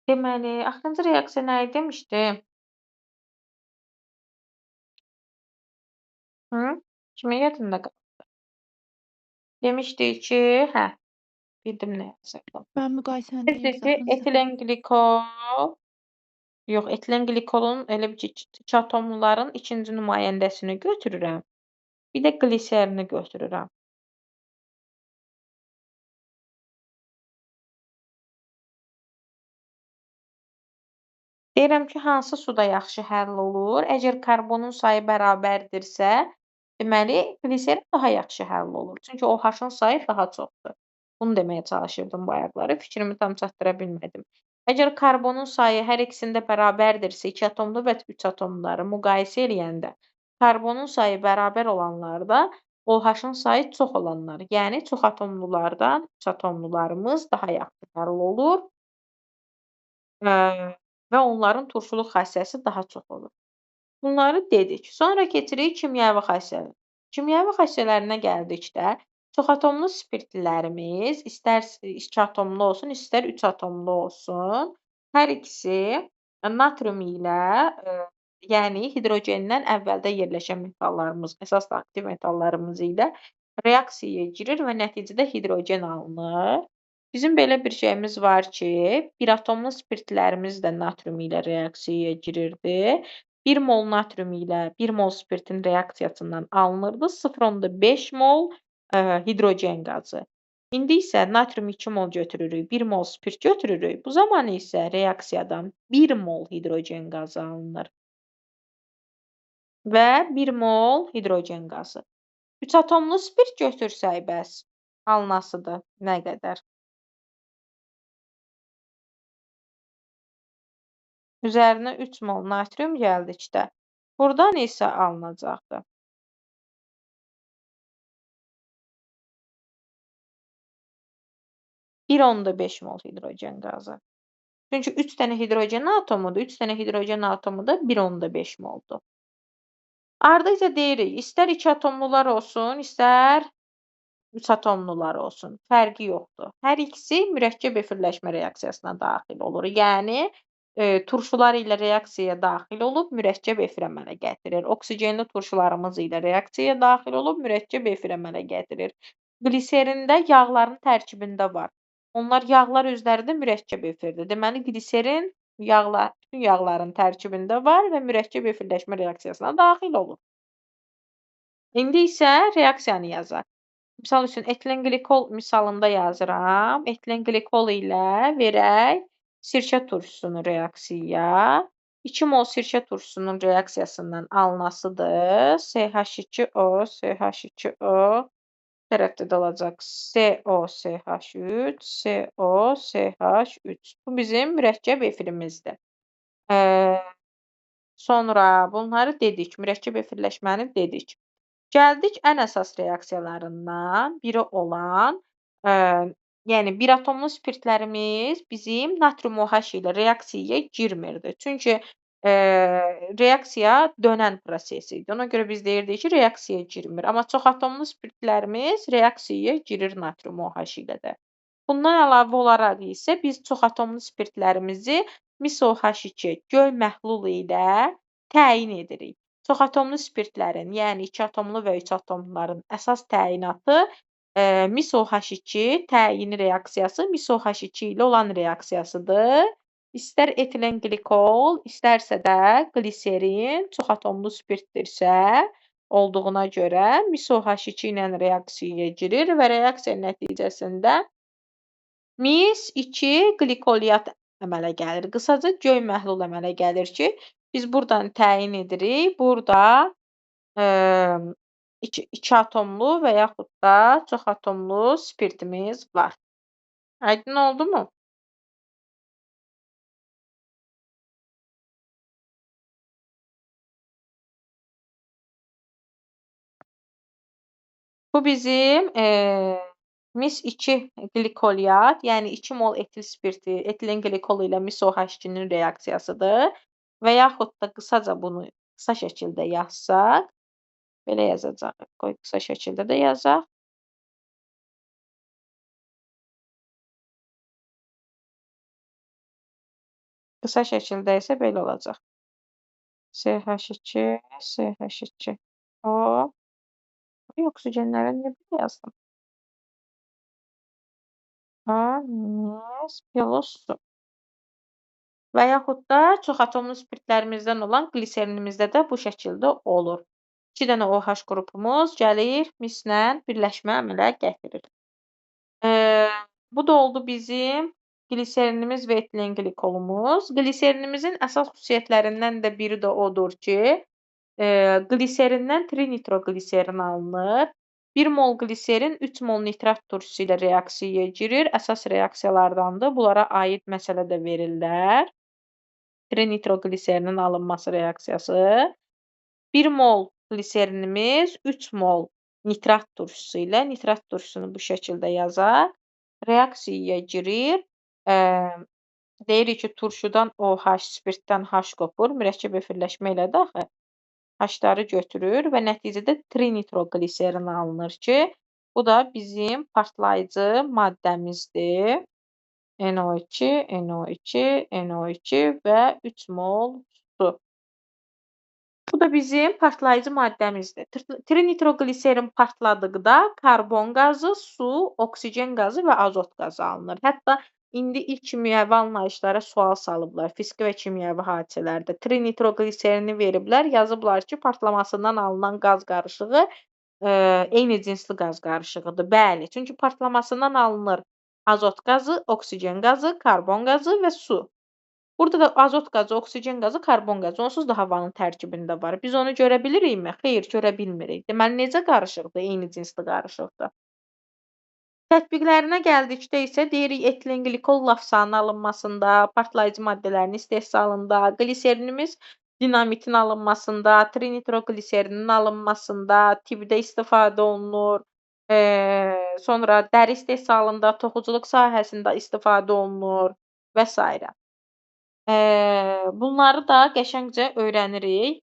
Deməli, axırıncı reaksiya nə idi demişdim? Hı? Kimin yadında demişdik ki, hə, bildim nə yazırdım. Ben müqayisəni Dedi deyirsiniz ki, axırıncıda. etilen qlikol yox, etilen qlikolun elə bil ki, 2 atomluların ikinci nümayəndəsini götürürəm, bir də qliserini götürürəm. Deyirəm ki, hansı suda yaxşı həll olur? Əgər karbonun sayı bərabərdirsə, deməli qliserin daha yaxşı həll olur. Çünki OH-ın sayı daha çoxdur. Bunu deməyə çalışırdım bayaqları, fikrimi tam çatdıra bilmədim. Əgər karbonun sayı hər ikisində bərabərdirsə, 2 atomlu və 3 atomluları müqayisə eləyəndə, karbonun sayı bərabər olanlarda OH-ın sayı çox olanlar, yəni çox atomlulardan 3 atomlularımız daha yaxşı həll olur. Və onların turşuluq xassəsi daha çox olur. Bunları dedik. Sonra keçirik kimyəvi xassələrə. Kimyəvi xassələrinə gəldikdə, çoxatomlu spirtlilərimiz istər 2 atomlu olsun, istər 3 atomlu olsun, hər ikisi natrium ilə, yəni hidrogendən əvvəldə yerləşən metallarımız, əsas da aktiv metallarımız ilə reaksiyaya girir və nəticədə hidrogen alınır. Bizim belə bir şeyimiz var ki, bir atomlu spirtlərimiz də natrium ilə reaksiyaya girirdi. 1 mol natrium ilə 1 mol spirtin reaksiyasından alınırdı 0,5 mol hidrogen qazı. İndi isə natrium 2 mol götürürük, 1 mol spirt götürürük. Bu zaman isə reaksiyadan 1 mol hidrogen qazı alınır və 1 mol hidrogen qazı. 3 atomlu spirt götürsək bəs alınasıdır nə qədər? Üzərinə 3 mol natrium gəldikdə, burdan isə alınacaqdır. 1,5 mol hidrogen qazı. Çünki 3 dənə hidrogen atomudur. 3 dənə hidrogen atomu da 1,5 moldur. Ardıca deyirik, istər 2 atomlular olsun, istər 3 atomlular olsun, fərqi yoxdur. Hər ikisi mürəkkəb efirləşmə reaksiyasına daxil olur. Yəni, turşular ilə reaksiyaya daxil olub mürəkkəb efir əmələ gətirir. Oksigenli turşularımız ilə reaksiyaya daxil olub mürəkkəb efir əmələ gətirir. Qliserində yağların tərkibində var. Onlar yağlar özləri də mürəkkəb efirdir. Deməli, qliserin bütün yağların tərkibində var və mürəkkəb efirləşmə reaksiyasına daxil olur. İndi isə reaksiyanı yazaq. Misal üçün, etilen qlikol misalında yazıram. Etilen qlikol ilə verək sirkə turşusunu reaksiyaya. 2 mol sirkə turşusunun reaksiyasından alınasıdır. CH2O, CH2O tərəfdə də olacaq COCH3, COCH3. Bu bizim mürəkkəb efirimizdir. Sonra bunları dedik, mürəkkəb efirləşməni dedik. Gəldik ən əsas reaksiyalarından biri olan, yəni bir atomlu spirtlərimiz bizim natrium OH ilə reaksiyaya girmirdi. Çünki reaksiya dönən proses idi. Ona görə biz deyirdik ki, reaksiyaya girmir. Amma çoxatomlu spirtlərimiz reaksiyaya girir natrium OH ilə də. Bundan əlavə olaraq isə biz çoxatomlu spirtlərimizi MiSOH2 göy məhlul ilə təyin edirik. Çoxatomlu spirtlərin, yəni 2 atomlu və 3 atomluların əsas təyinatı MiSOH2 təyini reaksiyası MiSOH2 ilə olan reaksiyasıdır. İstər etilen qlikol, istərsə də qliserin çoxatomlu spirtdirsə, olduğuna görə MiSOH2 ilə reaksiyaya girir və reaksiya nəticəsində mis-2 qlikolyat əmələ gəlir. Qısaca göy məhlul əmələ gəlir ki, biz burdan təyin edirik. Burada 2 atomlu və yaxud da çox atomlu spirtimiz var. Aydın oldumu? Bu bizim mis-2 qlikolyat, yəni 2 mol etil spirti, etilen qlikol ilə MiSOH2-nin reaksiyasıdır. Və yaxud da qısaca bunu qısa şəkildə yazsaq, belə yazacağıq. Qoy qısa şəkildə də yazaq. Qısa şəkildə isə belə olacaq. CH2, CH2. O, oksigenlərə niyə belə yazdım? A, mis, plus su. Və yaxud da çoxatomlu spirtlərimizdən olan qliserinimizdə də bu şəkildə olur. 2 dənə OH qrupumuz gəlir, mislə birləşmə əmələ gətirir. Bu da oldu bizim gliserinimiz və etilen glikolumuz. Gliserinimizin əsas xüsusiyyətlərindən də biri də odur ki, gliserindən trinitrogliserin alınır. 1 mol gliserin 3 mol nitrat turşusu ilə reaksiyaya girir. Əsas reaksiyalardandır. Bunlara aid məsələ də verirlər. Trinitrogliserinin alınması reaksiyası. 1 mol gliserinimiz 3 mol nitrat turşusu ilə, nitrat turşusunu bu şəkildə yazaq, reaksiyaya girir. Deyirik ki, turşudan OH, spirtdən H qopur. Mürəkkəb efirləşmə ilə də axı H-ları götürür və nəticədə trinitrogliserin alınır ki, bu da bizim partlayıcı maddəmizdir. NO2, NO2, NO2 və 3 mol su. Bu da bizim partlayıcı maddəmizdir. Trinitrogliserin partladıqda karbon qazı, su, oksigen qazı və azot qazı alınır. Hətta indi ilk kimyəvi anlayışlara sual salıblar. Fiziki və kimyəvi hadisələrdə trinitrogliserini veriblər, yazıblar ki, partlamasından alınan qaz qarışığı eyni cinsli qaz qarışığıdır. Bəli, çünki partlamasından alınır azot qazı, oksigen qazı, karbon qazı və su. Burada da azot qazı, oksigen qazı, karbon qazı onsuz da havanın tərkibində var. Biz onu görə bilirikmi? Xeyr, görə bilmirik. Deməli, necə qarışıqdır? Eyni cinsli qarışıqdır. Tətbiqlərinə gəldikdə isə deyirik etilen qlikol lafsanın alınmasında, partlayıcı maddələrin istehsalında, gliserinimiz dinamitin alınmasında, trinitrogliserinin alınmasında, tibbdə istifadə olunur. Sonra dəri istehsalında, toxuculuq sahəsində istifadə olunur və s. Bunları da qəşəngcə öyrənirik.